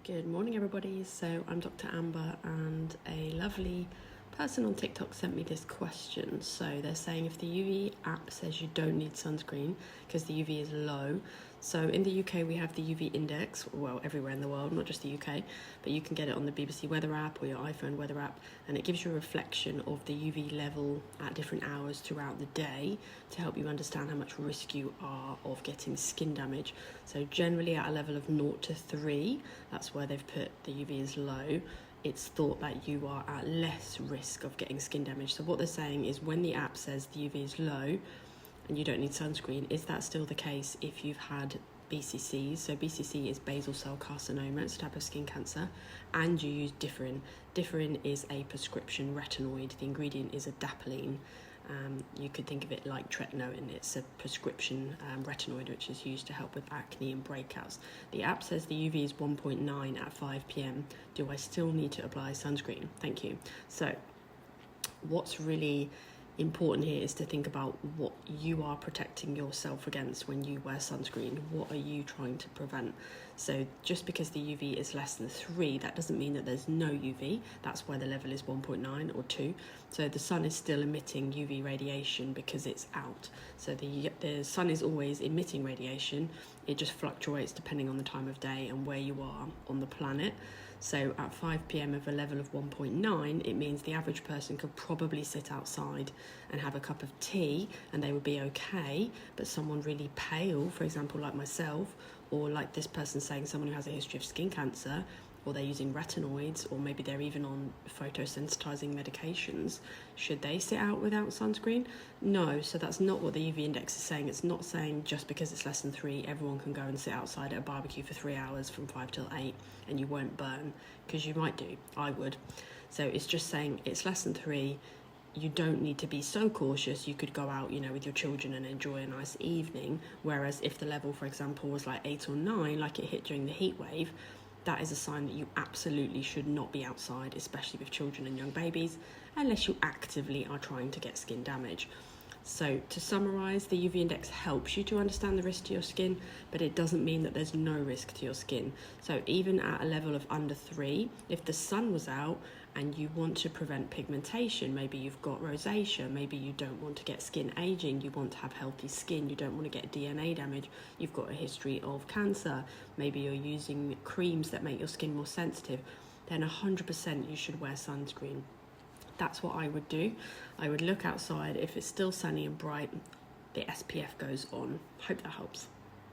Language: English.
Good morning, everybody. So I'm Dr. Amber, and a lovely person on TikTok sent me this question. So they're saying if the UV app says you don't need sunscreen because the UV is low. So in the UK we have the UV index, well, everywhere in the world, not just the UK, but you can get it on the BBC weather app or your iPhone weather app, and it gives you a reflection of the UV level at different hours throughout the day to help you understand how much risk you are of getting skin damage. So generally at a level of 0 to 3, that's where they've put the UV is low. It's thought that you are at less risk of getting skin damage. So what they're saying is when the app says the UV is low and you don't need sunscreen, is that still the case if you've had BCCs? So BCC is basal cell carcinoma, it's a type of skin cancer, and you use differin. Differin is a prescription retinoid. The ingredient is adapalene. You could think of it like tretinoin. It's a prescription retinoid which is used to help with acne and breakouts. The app says the UV is 1.9 at 5 p.m. Do I still need to apply sunscreen? Thank you. So what's really important here is to think about what you are protecting yourself against when you wear sunscreen. What are you trying to prevent? So just because the UV is less than 3, that doesn't mean that there's no UV. That's why the level is 1.9 or 2. So the sun is still emitting UV radiation because it's out. So the sun is always emitting radiation. It just fluctuates depending on the time of day and where you are on the planet. So at 5 p.m. of a level of 1.9, it means the average person could probably sit outside and have a cup of tea and they would be okay. But someone really pale, for example, like myself, or like this person saying someone who has a history of skin cancer, or they're using retinoids, or maybe they're even on photosensitizing medications, should they sit out without sunscreen? No, so that's not what the UV index is saying. It's not saying just because it's less than 3, everyone can go and sit outside at a barbecue for 3 hours from 5 till 8 and you won't burn, because you might do. I would. So it's just saying it's less than 3. You don't need to be so cautious. You could go out, with your children and enjoy a nice evening. Whereas if the level, for example, was like 8 or 9, like it hit during the heat wave, that is a sign that you absolutely should not be outside, especially with children and young babies, unless you actively are trying to get skin damage. So to summarise, the UV index helps you to understand the risk to your skin, but it doesn't mean that there's no risk to your skin. So even at a level of under 3, if the sun was out and you want to prevent pigmentation, maybe you've got rosacea, maybe you don't want to get skin aging, you want to have healthy skin, you don't want to get DNA damage, you've got a history of cancer, maybe you're using creams that make your skin more sensitive, then 100% you should wear sunscreen. That's what I would do. I would look outside. If it's still sunny and bright, the SPF goes on. Hope that helps.